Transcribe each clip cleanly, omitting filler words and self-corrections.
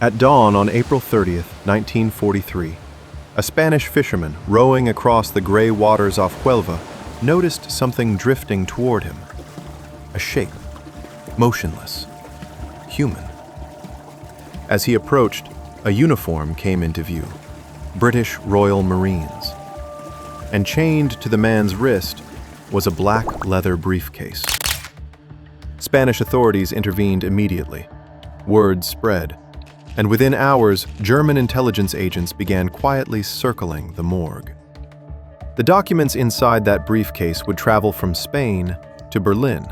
At dawn on April 30th, 1943, a Spanish fisherman rowing across the gray waters off Huelva noticed something drifting toward him. A shape, motionless, human. As he approached, a uniform came into view, British Royal Marines. And chained to the man's wrist was a black leather briefcase. Spanish authorities intervened immediately. Word spread, and within hours, German intelligence agents began quietly circling the morgue. The documents inside that briefcase would travel from Spain to Berlin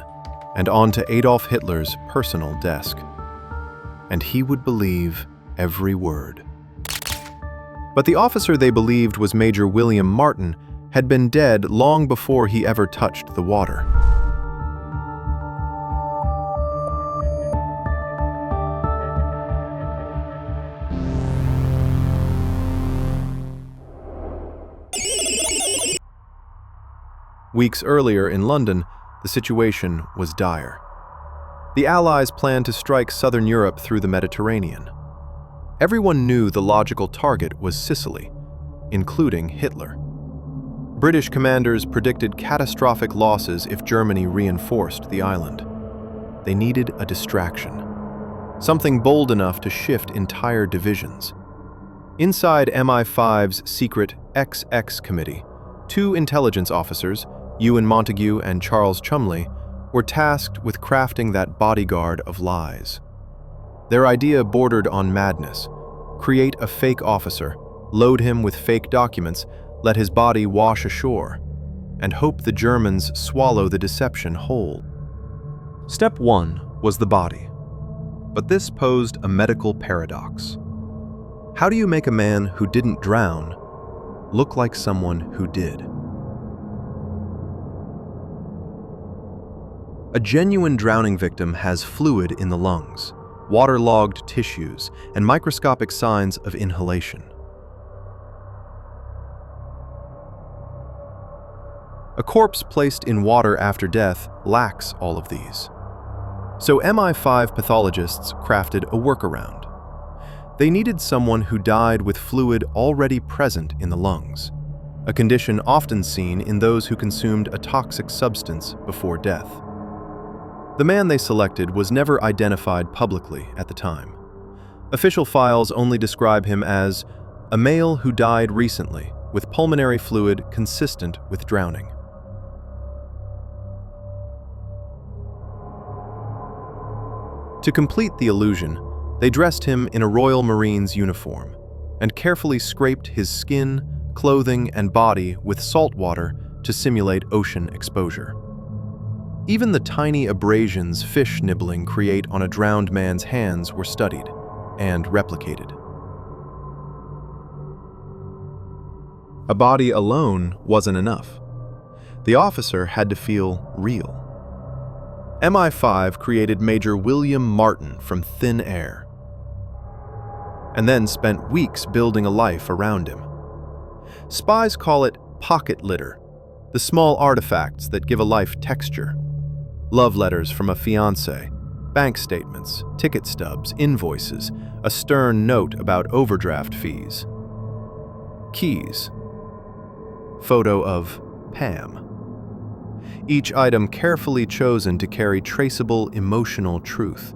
and on to Adolf Hitler's personal desk. And he would believe every word. But the officer they believed was Major William Martin had been dead long before he ever touched the water. Weeks earlier in London, the situation was dire. The Allies planned to strike southern Europe through the Mediterranean. Everyone knew the logical target was Sicily, including Hitler. British commanders predicted catastrophic losses if Germany reinforced the island. They needed a distraction, something bold enough to shift entire divisions. Inside MI5's secret XX committee, two intelligence officers, Ewan Montague and Charles Chumley, were tasked with crafting that bodyguard of lies. Their idea bordered on madness. Create a fake officer, load him with fake documents, let his body wash ashore, and hope the Germans swallow the deception whole. Step 1 was the body. But this posed a medical paradox. How do you make a man who didn't drown look like someone who did? A genuine drowning victim has fluid in the lungs, waterlogged tissues, and microscopic signs of inhalation. A corpse placed in water after death lacks all of these. So MI5 pathologists crafted a workaround. They needed someone who died with fluid already present in the lungs, a condition often seen in those who consumed a toxic substance before death. The man they selected was never identified publicly at the time. Official files only describe him as a male who died recently with pulmonary fluid consistent with drowning. To complete the illusion, they dressed him in a Royal Marines uniform and carefully scraped his skin, clothing, and body with salt water to simulate ocean exposure. Even the tiny abrasions fish nibbling create on a drowned man's hands were studied and replicated. A body alone wasn't enough. The officer had to feel real. MI5 created Major William Martin from thin air, and then spent weeks building a life around him. Spies call it pocket litter, the small artifacts that give a life texture. Love letters from a fiancé, bank statements, ticket stubs, invoices, a stern note about overdraft fees. Keys. Photo of Pam. Each item carefully chosen to carry traceable emotional truth.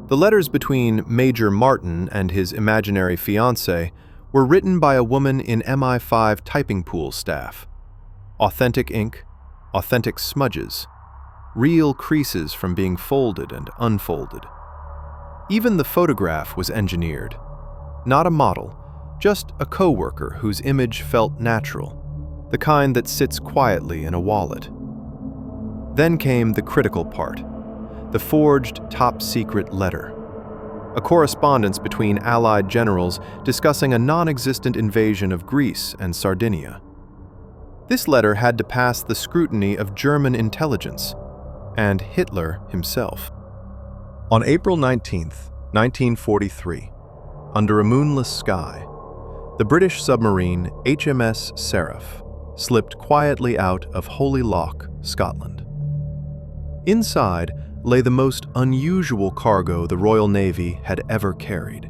The letters between Major Martin and his imaginary fiancé were written by a woman in MI5 typing pool staff. Authentic ink, authentic smudges, real creases from being folded and unfolded. Even the photograph was engineered. Not a model, just a coworker whose image felt natural, the kind that sits quietly in a wallet. Then came the critical part, the forged top-secret letter. A correspondence between Allied generals discussing a non-existent invasion of Greece and Sardinia. This letter had to pass the scrutiny of German intelligence and Hitler himself. On April 19, 1943, under a moonless sky, the British submarine HMS Seraph slipped quietly out of Holy Loch, Scotland. Inside, lay the most unusual cargo the Royal Navy had ever carried: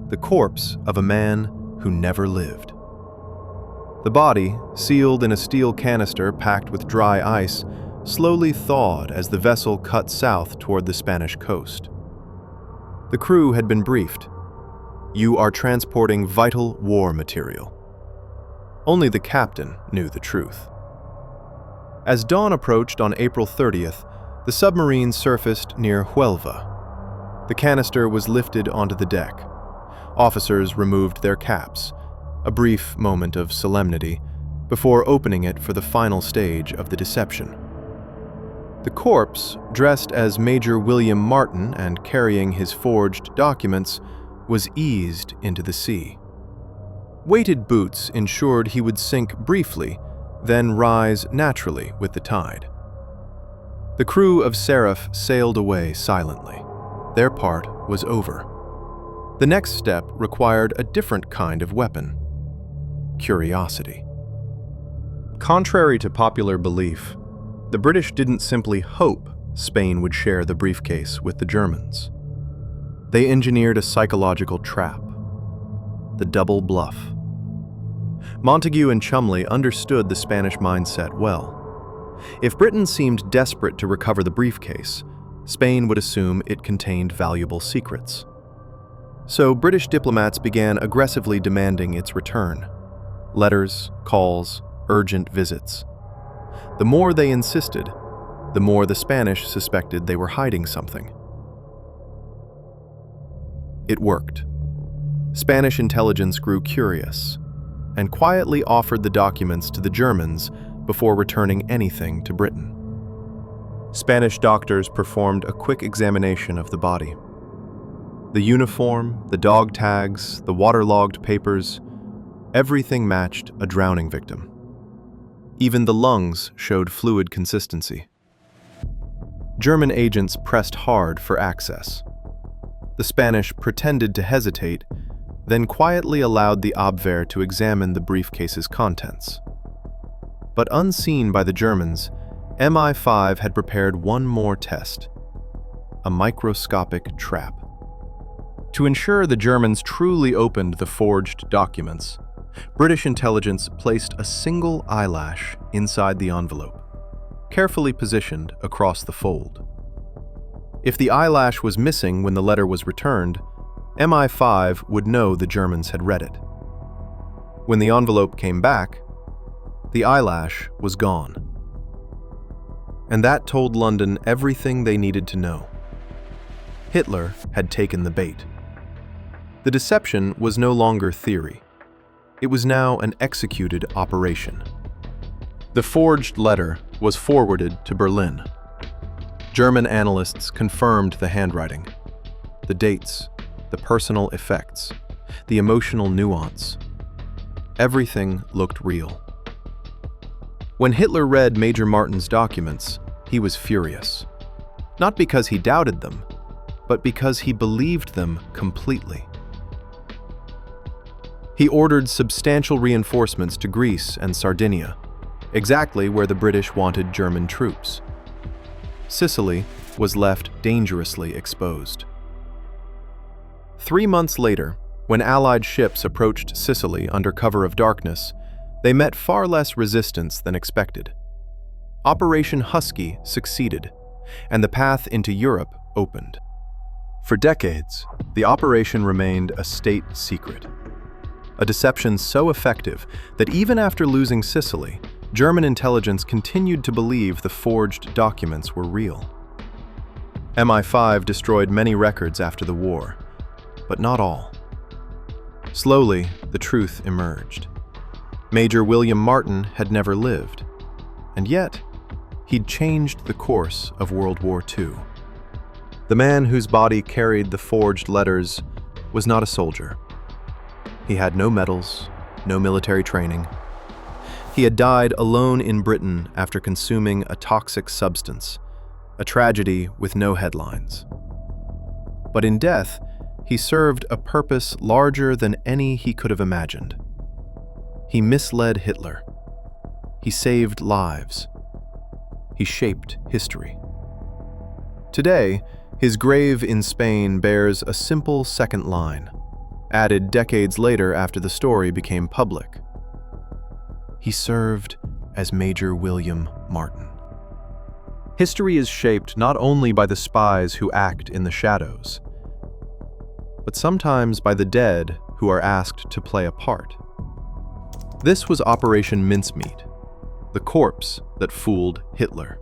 the corpse of a man who never lived. The body, sealed in a steel canister packed with dry ice, slowly thawed as the vessel cut south toward the Spanish coast. The crew had been briefed. "You are transporting vital war material." Only the captain knew the truth. As dawn approached on April 30th, the submarine surfaced near Huelva. The canister was lifted onto the deck. Officers removed their caps, a brief moment of solemnity, before opening it for the final stage of the deception. The corpse, dressed as Major William Martin and carrying his forged documents, was eased into the sea. Weighted boots ensured he would sink briefly, then rise naturally with the tide. The crew of Seraph sailed away silently. Their part was over. The next step required a different kind of weapon: curiosity. Contrary to popular belief, the British didn't simply hope Spain would share the briefcase with the Germans. They engineered a psychological trap: the double bluff. Montague and Chumley understood the Spanish mindset well. If Britain seemed desperate to recover the briefcase, Spain would assume it contained valuable secrets. So British diplomats began aggressively demanding its return: letters, calls, urgent visits. The more they insisted, the more the Spanish suspected they were hiding something. It worked. Spanish intelligence grew curious and quietly offered the documents to the Germans before returning anything to Britain. Spanish doctors performed a quick examination of the body. The uniform, the dog tags, the waterlogged papers, everything matched a drowning victim. Even the lungs showed fluid consistency. German agents pressed hard for access. The Spanish pretended to hesitate, then quietly allowed the Abwehr to examine the briefcase's contents. But unseen by the Germans, MI5 had prepared one more test: a microscopic trap. To ensure the Germans truly opened the forged documents, British intelligence placed a single eyelash inside the envelope, carefully positioned across the fold. If the eyelash was missing when the letter was returned, MI5 would know the Germans had read it. When the envelope came back, the eyelash was gone. And that told London everything they needed to know. Hitler had taken the bait. The deception was no longer theory. It was now an executed operation. The forged letter was forwarded to Berlin. German analysts confirmed the handwriting, the dates, the personal effects, the emotional nuance. Everything looked real. When Hitler read Major Martin's documents, he was furious. Not because he doubted them, but because he believed them completely. He ordered substantial reinforcements to Greece and Sardinia, exactly where the British wanted German troops. Sicily was left dangerously exposed. 3 months later, when Allied ships approached Sicily under cover of darkness, they met far less resistance than expected. Operation Husky succeeded, and the path into Europe opened. For decades, the operation remained a state secret. A deception so effective that even after losing Sicily, German intelligence continued to believe the forged documents were real. MI5 destroyed many records after the war, but not all. Slowly, the truth emerged. Major William Martin had never lived, and yet, he'd changed the course of World War II. The man whose body carried the forged letters was not a soldier. He had no medals, no military training. He had died alone in Britain after consuming a toxic substance, a tragedy with no headlines. But in death, he served a purpose larger than any he could have imagined. He misled Hitler. He saved lives. He shaped history. Today, his grave in Spain bears a simple second line, added decades later after the story became public. He served as Major William Martin. History is shaped not only by the spies who act in the shadows, but sometimes by the dead who are asked to play a part. This was Operation Mincemeat, the corpse that fooled Hitler.